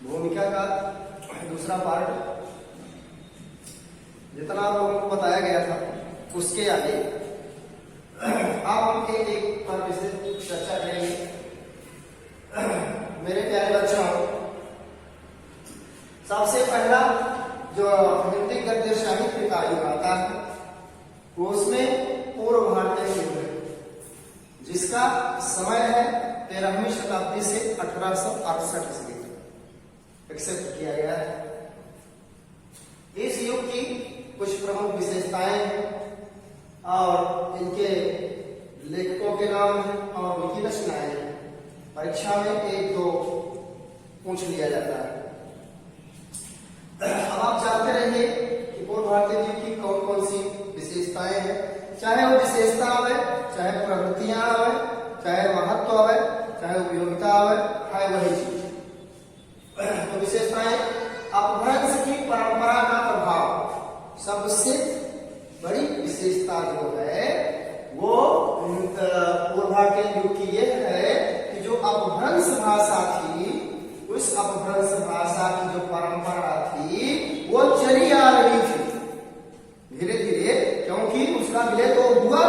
भूमिका का दूसरा पार्ट जितना आप लोगों को बताया गया था उसके आगे आप हम एक एक पर विशेष चर्चा करेंगे। मेरे प्यारे बच्चों, सबसे पहला जो हिंदी गद्य साहित्य का युग आता है वो उसमें पूर्व भारतीय युग है, जिसका समय है 13वीं शताब्दी से 1868 ईस्वी तक एक्सेप्ट किया गया है। इस युग की कुछ प्रमुख विशेषताएं हैं और इनके लेखकों के नाम हैं और उनकी रचनाएं हैं। परीक्षा में एक दो पूछ लिया जाता है। अब आप जानते रहिए कि पूर्व भारतीय युग की कौन कौन सी विशेषताएं हैं, चाहे वो विशेषता आवे, चाहे प्रवृत्तियां आवे, चाहे महत्व आवे, चाहे उपयोगिता आवे, है वही चीज। तो विशेषताएं, अपभ्रंश की परंपरा का प्रभाव। सबसे बड़ी विशेषता जो है वो पूर्व भारतीय युग की ये है कि जो अपभ्रंश भाषा थी, उस अपभ्रंश भाषा की जो परंपरा थी वो चली आ रही थी धीरे धीरे, क्योंकि उसका विलय तो हुआ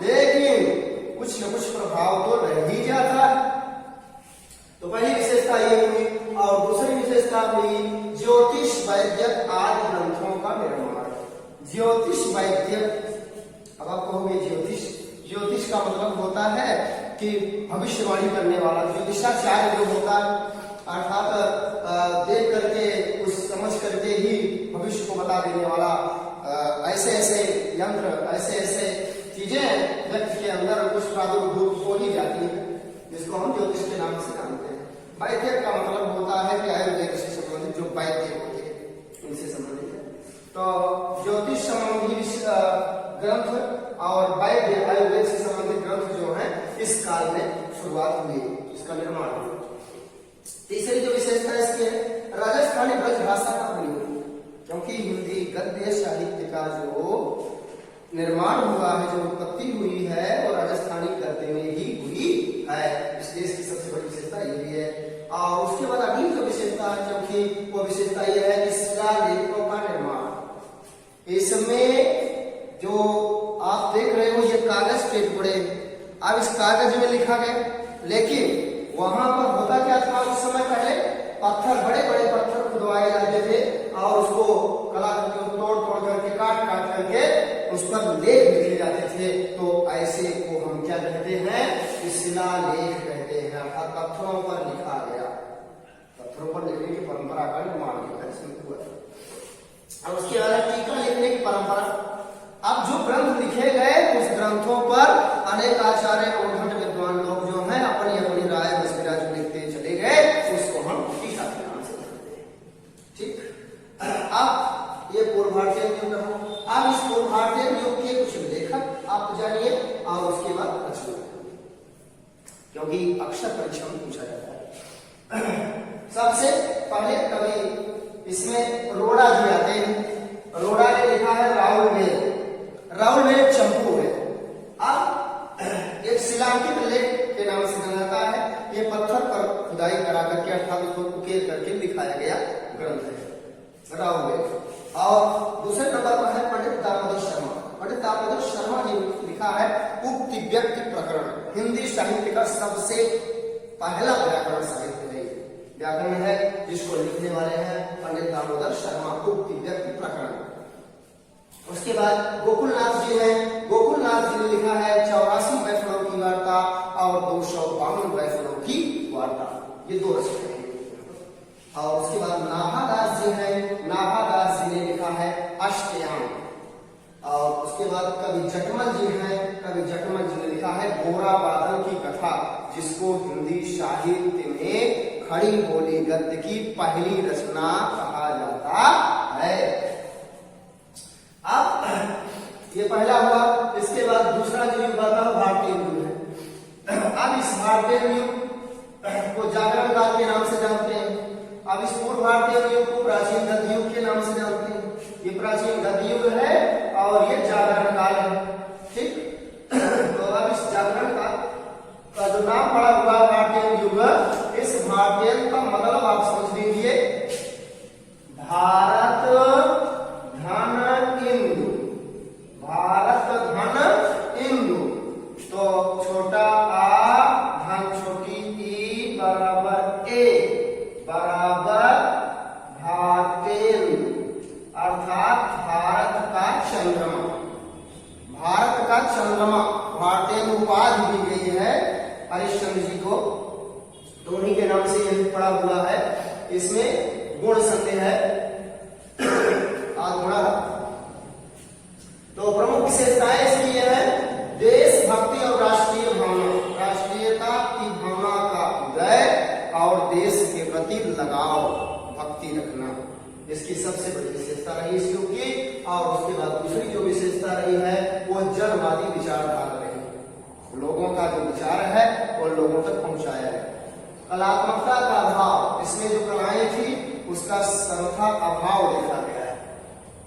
लेकिन कुछ न कुछ प्रभाव तो रह ही जाता है। तो पहली विशेषता ये हुई। और दूसरी विशेषता हुई ज्योतिष वैद्यक आदि ग्रंथों का निर्माण। ज्योतिष वैद्यक, अब आप कहोगे ज्योतिष का मतलब होता है कि भविष्यवाणी करने वाला ज्योतिषाचार्य जो होता है, अर्थात देख करके कुछ समझ करके ही भविष्य को बता देने वाला। ऐसे ऐसे यंत्र, ऐसे ऐसे चीजें व्यक्ति के अंदर कुछ प्रादुर्भूत हो ही जाती है, जिसको हम ज्योतिष के नाम से जानते हैं। वैद्य का मतलब होता है कि आयुर्वेद से संबंधित जो वैद्य होते हैं उनसे संबंधित है। तो ज्योतिष संबंधी ग्रंथ और वैद्य आयुर्वेद से संबंधित ग्रंथ जो है इस काल में शुरुआत हुई, इसका निर्माण हुआ। तीसरी जो विशेषता इसकी है राजस्थानी ब्रज भाषा का प्रयोग, क्योंकि हिंदी गद्य साहित्य का जो निर्माण हुआ है, जो उत्पत्ति हुई है वो राजस्थानी गद्य में ही हुई है। इस देश की सबसे बड़ी विशेषता ये भी है। और उसके बाद अगली जो विशेषता है, क्योंकि वो विशेषता ये है कि शिलालेखों का निर्माण। इसमें जो आप देख रहे हो ये कागज के टुकड़े, अब इस कागज में लिखा गया, लेकिन वहां पर होता क्या था उस समय पहले पत्थर, बड़े बड़े पत्थर खुदवाए जाते थे और उसको कला तोड़ तोड़ करके काट काट करके उस पर लेख लिखे जाते थे। तो ऐसे को हम क्या कहते हैं, शिलालेख कहते हैं। अर्थात पत्थरों पर लिखा गया, पत्थरों पर लिखने की परंपरा का निर्माण हुआ। और उसके बाद टीका लिखने की परंपरा। अब जो ग्रंथ लिखे गए उस ग्रंथों पर अनेक आचार्य और विद्वान लोग जो हैं अपनी अपनी राय मशविरा जो लिखते चले गए, उसको हम टीका के नाम से जानते हैं। ठीक, अब ये पूर्व भारतीय युग रहा। अब इस पूर्व भारतीय युग के कुछ लेखक आप जानिए और उसके बाद रचना, क्योंकि अक्षर परीक्षा में पूछा जाता है। सबसे पहले कवि इसमें रोड़ा जी आते हैं। रोड़ा ने लिखा है राहुल में चंपू है। अब एक शिलांकित लेख के नाम से जाना जाता है। ये पत्थर पर खुदाई करा करके अर्थात उसको उकेर करके लिखाया गया ग्रंथ है राहुल में। और दूसरे नंबर पर है पंडित दामोदर शर्मा। पंडित दामोदर शर्मा ने लिखा है उक्ति व्यक्ति प्रकरण। हिंदी साहित्य का सबसे पहला व्याकरण साहित्य है, व्याकरण है जिसको लिखने वाले हैं पंडित दामोदर शर्मा, उक्ति व्यक्ति प्रकरण। उसके बाद गोकुलनाथ जी हैं। गोकुलनाथ जी ने लिखा है 84 वैष्णव की वार्ता और 252 वैष्णव की वार्ता, ये दो रचनाएं हैं। और उसके बाद नाभादास जी हैं। नाभादास जी ने लिखा है अष्टयाम। और उसके बाद कवि जटमल जी हैं। कवि जटमल जी ने लिखा है गोरा बादल की कथा, जिसको हिंदी साहित्य में खड़ी बोली गद्य की पहली रचना कहा जाता है। अब ये पहला हुआ। इसके बाद दूसरा जो युग आता है भारतीय युग है। अब इस भारतीय युग को जागरण काल के नाम से जानते हैं। अब इस पूर्व भारतीय युग को प्राचीन गद्य युग के नाम से जानते हैं। ये प्राचीन गद्य युग है और ये जागरण काल है। ठीक, तो अब इस जागरण काल का जो नाम पड़ा हुआ भारतीय युग, इस भारतीयन का मतलब आप समझ लीजिए, भारत धन इंदु, भारत धन इंदु। तो छोटा आ धन छोटी ई बराबर ए बराबर भारतेंदु, अर्थात भारत का चंद्रमा, भारत का चंद्रमा भारतेंदु उपाधि दी गई है हरिश्चंद्र जी को, तो उन्हीं के नाम से यह पड़ा हुआ है। इसमें गुण संदेह है आगुणा। तो प्रमुख विशेषताएं इसकी यह है, देशभक्ति और राष्ट्रीय भावना, राष्ट्रीयता की भावना का उदय और देश के प्रति लगाव भक्ति रखना, इसकी सबसे बड़ी विशेषता रही इस युग की। और उसके बाद दूसरी जो विशेषता रही है वो जनवादी विचारधारा रही, लोगों का जो विचार है वो लोगों तक पहुंचाया है। कलात्मकता का अभाव, इसमें जो कलाएं थी उसका सर्वथा अभाव देखा गया है।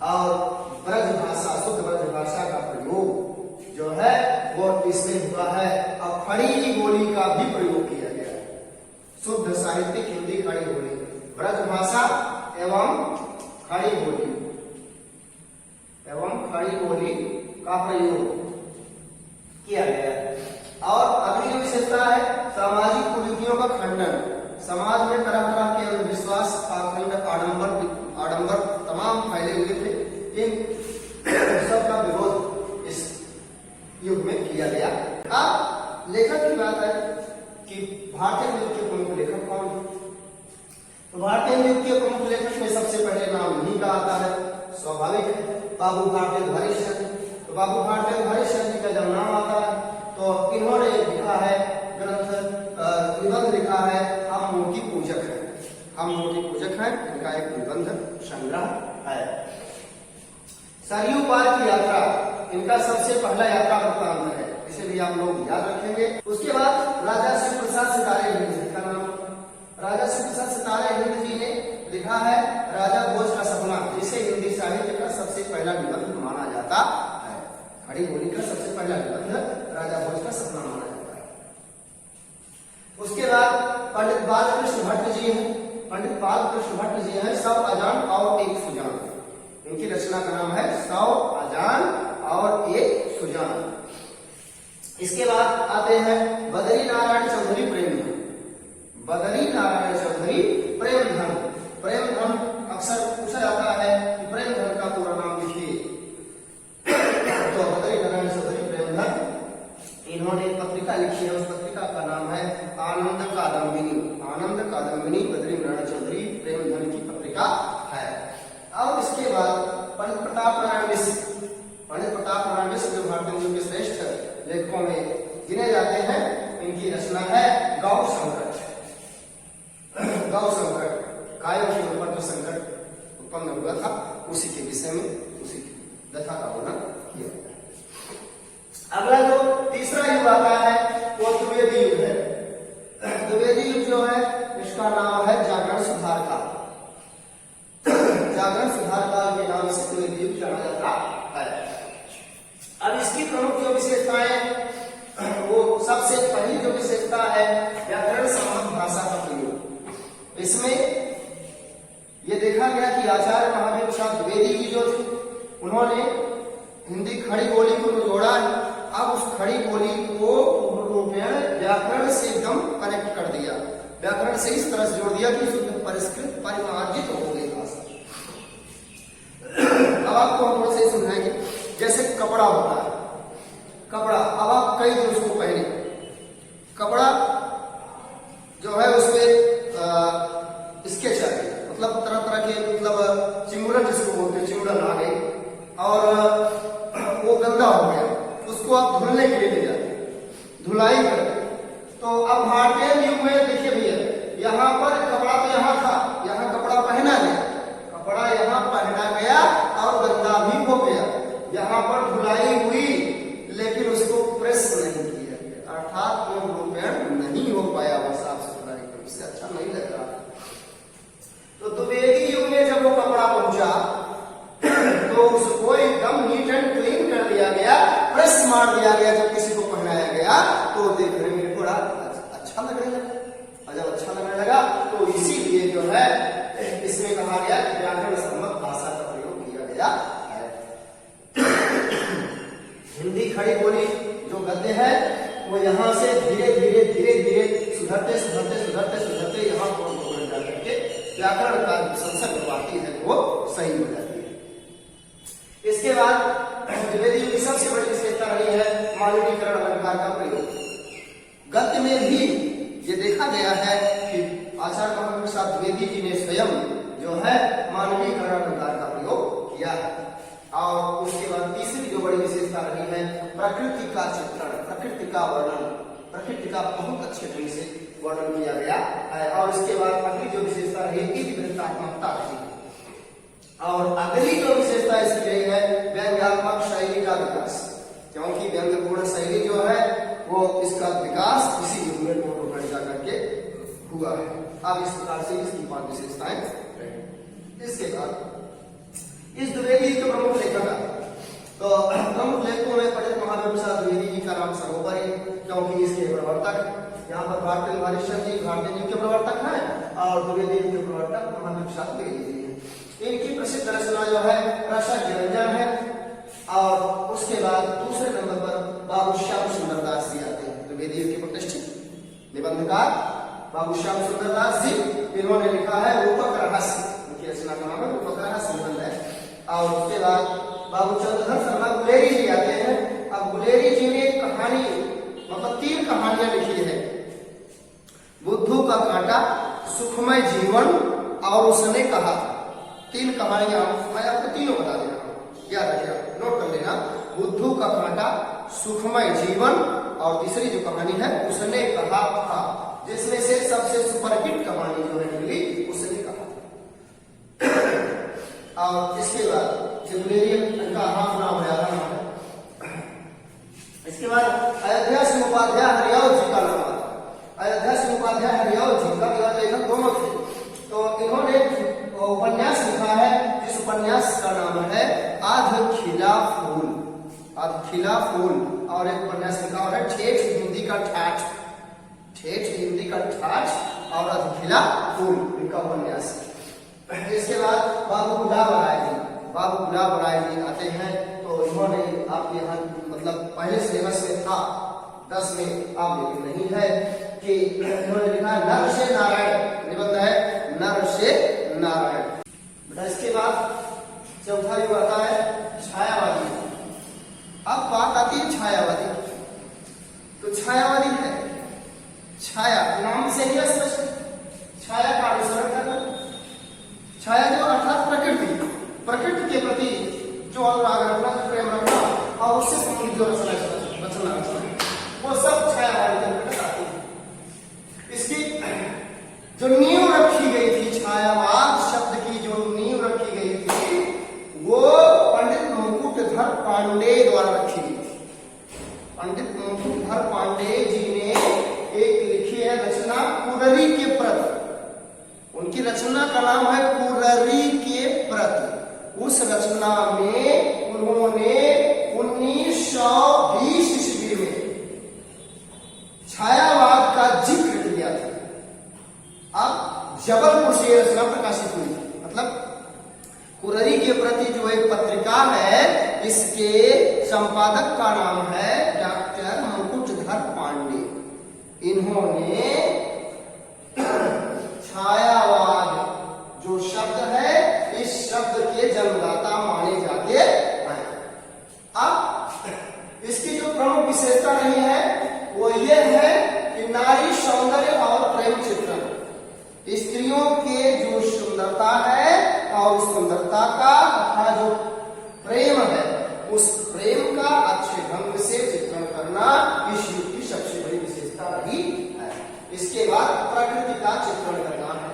और ब्रज भाषा, शुद्ध ब्रज भाषा का प्रयोग जो है वो इसमें हुआ है। और खड़ी बोली का भी प्रयोग किया गया है, शुद्ध साहित्यिक हिंदी खड़ी बोली, ब्रज भाषा एवं खड़ी बोली का प्रयोग किया गया है। और अगली विशेषता है सामाजिक कुरीतियों का खंडन, समाज में तरह तरह के अंधविश्वास, पाखंड, आडंबर तमाम फैले हुए थे, इन सब का विरोध इस युग में किया गया। अब लेखक की बात है कि भारतीय युग के प्रमुख लेखक कौन है, तो भारतीय युग के प्रमुख लेखक में सबसे पहले नाम इन्हीं का आता है, स्वाभाविक है, बाबू भारतेंदु हरिश्चंद्र। तो बाबू भारतेंदु हरिश्चंद्र जी का जब नाम आता है तो इन्होंने लिखा है ग्रंथ, निबंध लिखा है हम मूर्ति पूजक हैं, हम मूर्ति पूजक हैं, इनका एक निबंध संग्रह है। सरयू पार की यात्रा इनका सबसे पहला यात्रा वृत्तांत है, इसे भी आप लोग याद रखेंगे। उसके बाद राजा शिव प्रसाद सितारे हिंद जी का नाम, राजा शिव प्रसाद सितारे हिंद जी ने लिखा है राजा भोज का सपना, जिसे हिंदी साहित्य का सबसे पहला निबंध माना जाता है। खड़ी बोली का सबसे पहला निबंध राजा भोज का सपना माना जाता है। उसके बाद पंडित बालकृष्ण भट्ट जी हैं, पंडित बालकृष्ण भट्ट जी हैं सौ अजान और एक सुजान, इनकी रचना का नाम है सौ अजान और एक सुजान। इसके बाद आते हैं बदरी नारायण चौधरी प्रेमधन, बदरी नारायण चौधरी प्रेमधन। प्रेमधन अक्सर पूछा जाता है कि प्रेमधन का पूरा नाम लिखिए, तो बदरी नारायण चौधरी प्रेमधन इन्होंने पत्रिका लिखी है, उस पत्रिका का नाम है आनंद कादम्बिनी, आनंद कादम्बिनी बदरी नारायण चौधरी प्रेमधन की पत्रिका है। और इसके बाद पंडित प्रताप नारायण मिश्र, पंडित प्रताप नारायण मिश्र जो भारतीय के श्रेष्ठ लेखकों में गिने जाते हैं, इनकी रचना है गौ संकट, गौ संकट, गायों के ऊपर जो संकट उत्पन्न हुआ था उसी के विषय में, उसी की कथा का वर्णन किया। अगला जो तीसरा युग आता है वो द्विवेदी युग है। द्विवेदी युग जो है इसका नाम है जागरण सुधार काल, जागरण सुधार काल के नाम से द्विवेदी युग जाना जाता है। अब इसकी प्रमुख जो विशेषताएं, वो सबसे पहली जो विशेषता है व्याकरण सम्मत भाषा का प्रयोग। इसमें यह देखा गया कि आचार्य महावीर प्रसाद द्विवेदी जी जो थे उन्होंने हिंदी खड़ी बोली को जोड़ा है। अब उस खड़ी बोली को रूपेण व्याकरण से एकदम कनेक्ट कर दिया, व्याकरण से इस तरह से जोड़ दिया कि शुद्ध परिष्कृत परिमार्जित हो गई भाषा। अब आपको हम थोड़ा सा समझाएंगे, जैसे कपड़ा होता है, कपड़ा, अब आप कई दिन उसको पहने, कपड़ा जो है उसमें स्केच आ गई, मतलब तरह तरह के, मतलब चिमुरन जिसको बोलते हैं, चिमुरन आ गई और वो गंदा हो गया, उसको आप धुलने के लिए ले जाते, धुलाई करते। तो अब भारतीय युग में देखिए भैया, यहाँ पर कपड़ा तो यहाँ था, यहाँ कपड़ा पहना गया, कपड़ा यहाँ पहना गया और गंदा भी हो गया, यहाँ पर धुलाई हुई लेकिन उसको प्रेस नहीं किया गया, अर्थात वो रूपेण नहीं हो पाया, वो साफ सुथरा एकदम से अच्छा नहीं लग रहा। तो द्विवेदी युग में जब वो कपड़ा पहुंचा तो उसको एकदम नीट एंड क्लीन कर दिया गया, प्रेस मार दिया गया। जब किसी को पहनाया गया तो देखने में थोड़ा अच्छा लगने लगा, और जब अच्छा लगने लगा ही ये देखा गया है कि आचार्य महावीर प्रसाद द्विवेदी जी ने स्वयं जो है मानवीय कर्णालंकार का प्रयोग किया है। और उसके बाद तीसरी जो बड़ी विशेषता रही है प्रकृति का चित्रण, प्रकृति का वर्णन, प्रकृति का बहुत अच्छे ढंग से वर्णन किया गया है। और इसके बाद अगली जो विशेषता रही वृत्तात्मकता रही। और अगली जो विशेषता इसकी रही है व्यंग्यात्मक शैली का विकास, क्योंकि व्यंग्यपूर्ण शैली जो है वो इसका विकास इसी युग में पूर्व करके हुआ है। अब इस प्रकार से इसकी 5 विशेषताएं रही। इसके बाद इस द्विवेदी के प्रमुख लेखक, तो प्रमुख लेखकों में पंडित महावीर प्रसाद द्विवेदी जी का नाम सर्वोपरि, क्योंकि इसके प्रवर्तक यहाँ पर भारतीय हरिश्चंद्र जी भारतीय जी के प्रवर्तक हैं और द्विवेदी जी के प्रवर्तक महावीर प्रसाद द्विवेदी जी हैं। इनकी प्रसिद्ध रचना जो है रसक निरंजन है। और उसके बाद दूसरे नंबर पर बाबू श्याम सुंदर दास जी आते हैं, द्विवेदी के प्रतिष्ठित निबंधकार बाबू श्याम सुंदर दास जी। इन्होंने लिखा है रूपक रहस्य, उनकी रचना का नाम है रूपक रहस्य निबंध है। और उसके बाद बाबू चंद्रधर शर्मा गुलेरी जी आते हैं। अब गुलेरी जी ने कहानी मतलब 3 कहानियां लिखी है, बुद्धू का कांटा, सुखमय जीवन और उसने कहा। 3 कहानियां मैं आपको तीनों बता दे रहा हूं, याद रखिएगा, नोट कर लेना। बुद्धू का कांटा, सुखमय जीवन और तीसरी जो कहानी है उसने कहा था, जिसमें से सबसे सुपरहिट कहानी जो है मिली उसने कहा। और इसके बाद का नाम है। इसके बाद अयोध्या सिंह उपाध्याय हरियाव जी का नाम आता। अयोध्या सिंह उपाध्याय हरियाव जी का लेखक दोनों थे। तो इन्होंने उपन्यास लिखा है, जिस उपन्यास का नाम है आध खिला फूल, आध खिला फूल। और एक उपन्यास लिखा है ठेठ हिंदी का ठाठ, ठेठ हिंदी का ठाठ और आध खिला फूल, इनका उपन्यास। इसके बाद बाबू गुलाब राय जी, बाबू गुलाब राय जी आते हैं। तो इन्होंने आपके यहाँ मतलब पहले सिलेबस में था 10 में, आप लेकिन नहीं है कि इन्होंने लिखा नर से नारायण निबंध है, नर से नारायण बेटा। इसके बाद चौथा युग आता है छायावादी। अब बात आती है छायावादी। तो छायावादी है छाया, नाम से ही स्पष्ट छाया का अनुसरण करना। छाया जो अर्थात प्रकृति, प्रकृति के प्रति जो अनुराग रखना, प्रेम रखना और उससे संबंधित जो रचना वो सब छायावादी के अंतर्गत आती है। इसकी जो नींव रखी गई थी, छायावाद शब्द की जो नींव रखी गई थी वो पंडित मुकुटधर पांडे द्वारा रखी गई थी। पंडित मुकुटधर पांडे जी ने एक लिखी है रचना कुररी के प्रति, उनकी रचना का नाम है कुररी के प्रति। उस रचना में उन्होंने 1920 ईस्वी में छायावाद का जिक्र किया था। अब जबलपुर से यह रचना प्रकाशित हुई, मतलब कुररी के प्रति जो एक पत्रिका है इसके संपादक का नाम है डॉक्टर मुकुटधर पांडे। इन्होंने छायावाद जो शब्द है इस शब्द के जन्मदाता माने जाते हैं। अब इसकी जो प्रमुख विशेषता रही है वो ये है कि नारी सौंदर्य और प्रेम चित्रण, स्त्रियों के जो सुंदरता है और उस सुंदरता का तथा जो प्रेम है उस प्रेम का अच्छे ढंग से चित्रण करना इस युग की सबसे बड़ी विशेषता रही है। इसके बाद प्रकृति का चित्रण करना है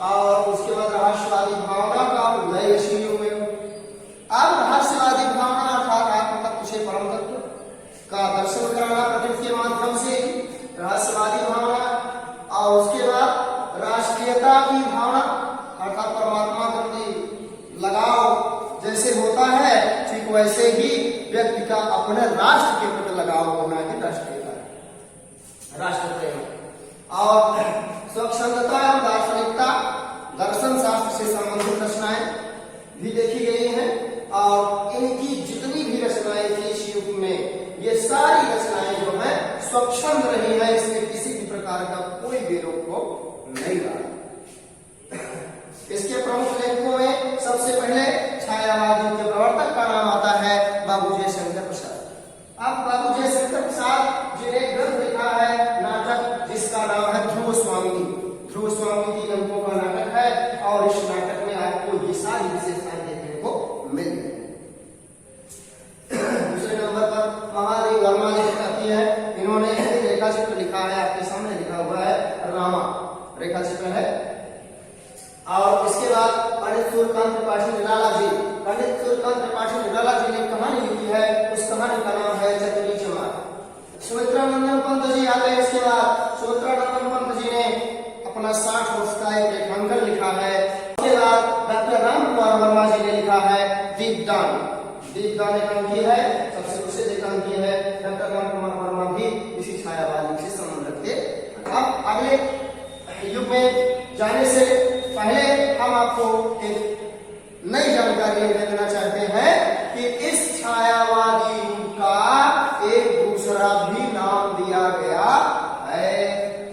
और उसके बाद रहस्यवादी भावना का उदय इसी युग में। अब रहस्यवादी भावना अर्थात आत्म तत्व से परम तत्व का दर्शन करना प्रकृति के माध्यम से रहस्यवादी भावना। और उसके बाद राष्ट्रीयता की भावना अर्थात परमात्मा के प्रति लगाव जैसे होता है ठीक वैसे ही व्यक्ति का अपने राष्ट्र के प्रति लगाव होना ही राष्ट्रीयता है, राष्ट्र प्रेम। और स्वच्छंदता एवं दार्शनिकता, दर्शन शास्त्र से संबंधित रचनाएं भी देखी गई हैं। और इनकी जितनी भी रचनाएं थी इस युग में ये सारी रचनाएं जो है स्वच्छंद रही है, इसमें किसी भी प्रकार का कोई विरोध को नहीं रहा। इसके प्रमुख लेखकों में सबसे पहले छायावादी के प्रवर्तक का नाम आता है बाबू जयशंकर प्रसाद। अब बाबू जयशंकर प्रसाद जिन्हें ग्रंथ लिखा है नाटक इसका नाम है ध्रुव स्वामिनी। ध्रुव स्वामिनी 3 अंकों का नाटक है और इस नाटक में आपको ये सारी विशेषताएं देखने को मिल गई। दूसरे नंबर पर महादेव वर्मा लिखती है, इन्होंने रेखा चित्र लिखा है, आपके सामने लिखा हुआ है रामा रेखा चित्र है। और इसके बाद पंडित सूर्यकांत त्रिपाठी निराला जी, पंडित सूर्यकांत त्रिपाठी निराला जी ने कहानी लिखी है, उस कहानी का नाम है चतुरी चमार। सुमित्रा नंदन पंत जी आते हैं इसके बाद। सुमित्रा नंदन पंत जी ने अपना 60 वर्ष का एक रेखांकन लिखा है। उसके बाद डॉक्टर राम कुमार वर्मा जी ने लिखा है दीपदान। दीपदान एक अंकी है, सबसे प्रसिद्ध एक अंकी है। डॉक्टर राम कुमार वर्मा भी इसी छायावादी से संबंध रखते। अब अगले युग में जाने से पहले हम आपको एक नई जानकारी देना चाहते हैं कि इस छायावादी युग का एक दूसरा भी नाम दिया गया है।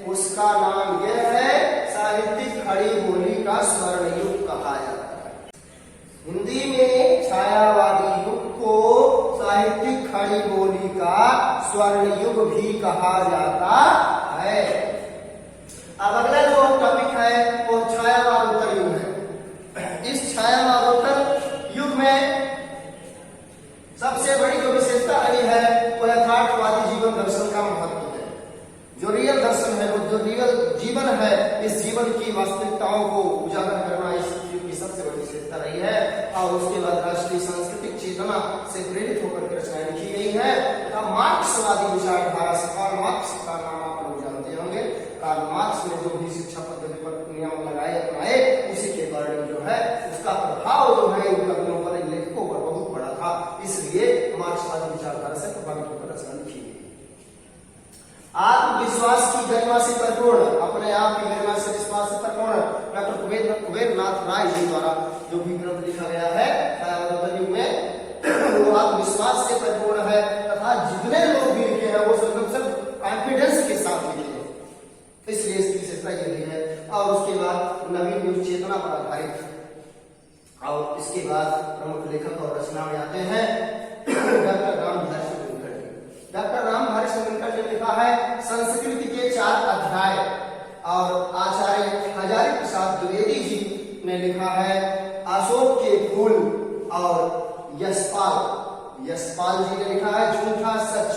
उसका नाम यह है साहित्यिक खड़ी बोली का स्वर्ण युग कहा जाता है। हिंदी में छायावादी युग को साहित्यिक खड़ी बोली का स्वर्ण युग भी कहा जाता है। अब अगला जो टॉपिक है वो छायावादोत्तर युग है। इस छायावादोत्तर युग में सबसे बड़ी जो विशेषता रही है वो यथार्थवादी जीवन दर्शन का महत्व है। जो रियल दर्शन है, वो जो रियल जीवन है, इस जीवन की वास्तविकताओं को उजागर करना इस युग की सबसे बड़ी विशेषता रही है। और उसके बाद राष्ट्रीय सांस्कृतिक चेतना से प्रेरित होकर रचनाएं लिखी गई है तथा मार्क्सवादी विचारधारा से, कार्ल मार्क्स का नाम आप लोग जानते होंगे। कार्ल मार्क्स ने जो भी शिक्षा पद्धति पर नियम लगाए अपनाए, उसी के कारण जो है उसका प्रभाव जो है इन कवियों पर, इन लेखकों पर बहुत बड़ा था। इसलिए मार्क्सवादी विचारधारा से प्रभावित होकर रचना लिखी गई। आत्मविश्वास की गरिमा से परिपूर्ण, अपने आप की गरिमा से विश्वास से परिपूर्ण डॉक्टर कुबेरनाथ राय जी द्वारा जो भी ग्रंथ लिखा गया है छायावादोत्तर युग में, वो आत्मविश्वास से परिपूर्ण है तथा जितने लोग भी लिखे हैं वो सब कॉन्फिडेंस के साथ लिखे हैं, इसलिए इसकी विशेषता ये भी है। और उसके बाद नवीन युग चेतना पर आधारित। और इसके बाद प्रमुख लेखक और रचना में आते हैं डॉक्टर रामधारी सिंह जी। डॉक्टर रामधारी सिंह जी ने लिखा है संस्कृति के 4 अध्याय। और आचार्य हजारी प्रसाद द्विवेदी जी ने लिखा है अशोक के फूल। और यशपाल जी ने लिखा है झूठा सच।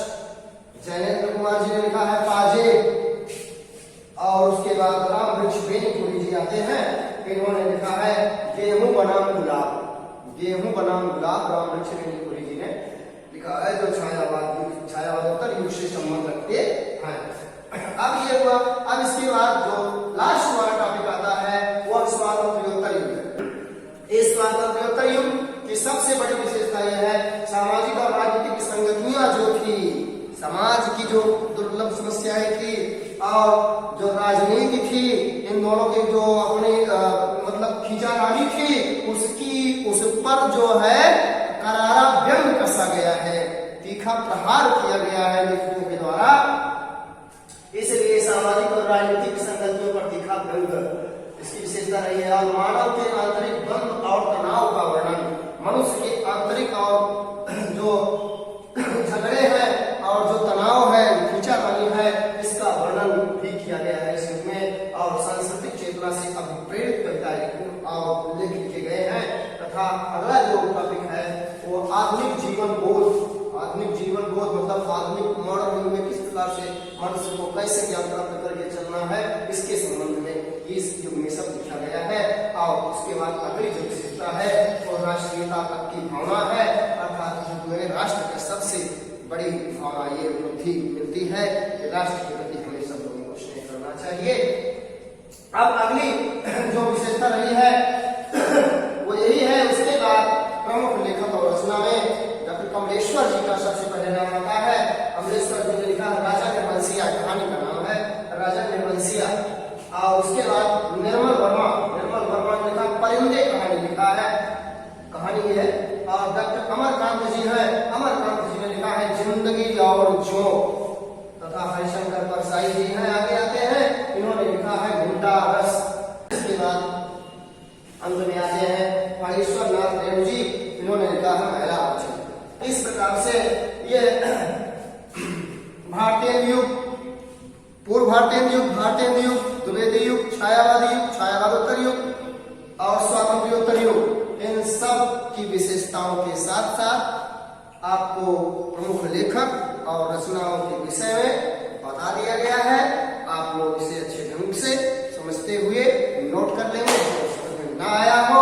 जयेंद्र कुमार जी ने लिखा है पाजे। और उसके बाद राम वृक्ष बेनीपुरी जी आते हैं, इन्होंने लिखा है गेहूं बनाम गुलाब। गेहूं बनाम गुलाब राम वृक्ष बेनीपुरी जी ने लिखा है, जो छायावादोत्तर युग से संबंध रखते हैं। अब ये हुआ। अब इसके बाद जो लास्ट वाला टॉपिक आता है वो स्वातंत्र्योत्तर युग है। इस स्वातंत्र्योत्तर युग की सबसे बड़ी विशेषता यह है सामाजिक और राजनीतिक संगतियां जो थी, समाज की जो दुर्लभ समस्याएं थी और जो राजनीति थी, इन दोनों की जो अपनी मतलब खींचातानी थी, उस पर जो है करारा व्यंग कसा गया है, तीखा प्रहार किया गया है लेखकों के द्वारा। इसलिए सामाजिक और राजनीतिक संगतियों पर तीखा व्यंग इसकी विशेषता रही है। और मानव के आंतरिक द्वंद्व और तनाव का वर्णन, मनुष्य के आंतरिक और जो झगड़े हैं और जो तनाव है, खींचातानी है, इसका वर्णन भी किया गया है इस युग में। और सांस्कृतिक चेतना से अभिप्रेरित कविताएं और लेख लिखे गए हैं। तथा अगला जो टॉपिक है वो आधुनिक जीवन बोध। आधुनिक जीवन बोध मतलब आधुनिक मॉडर्न युग में किस प्रकार से मनुष्य को कैसे ज्ञान प्राप्त करके चलना है, इसके संबंध में इस युग में सब लिखा गया है। और उसके बाद अगली जो विशेषता है वो राष्ट्रीयता तक की भावना है, अर्थात राष्ट्र के सबसे बड़ी भावना ये उपलब्धि मिलती है कि राष्ट्र के प्रति हमें सब लोगों को स्नेह करना चाहिए। अब अगली जो विशेषता रही है वो यही है। उसके बाद प्रमुख लेखक और रचना में डॉक्टर कमलेश्वर जी का सबसे पहले नाम आता है। कमलेश्वर जी ने लिखा राजा निर्वंशिया, कहानी का नाम है राजा निर्वंशिया। और उसके बाद निर्मल वर्मा ने लिखा परिंदे, कहानी लिखा है, कहानी ये है। और डॉक्टर अमरकांत जी हैं, अमरकांत जी ने लिखा है जिंदगी और जो। तथा हरिशंकर परसाई जी हैं, आगे आते हैं, इन्होंने लिखा है गुंडा रस। इसके बाद अंत में आते हैं फणीश्वर नाथ रेणु जी, इन्होंने लिखा है महिला वचन। इस प्रकार से ये भारतीय युग, पूर्व भारतेंद्र युग, भारतेंद्र युग, द्विवेदी युग, छायावादोत्तर युग और स्वातंत्र्योत्तर युग, इन सब की विशेषताओं के साथ साथ आपको प्रमुख लेखक और रचनाओं के विषय में बता दिया गया है। आप लोग इसे अच्छे ढंग से समझते हुए नोट कर लेंगे। जो समझ में ना आया हो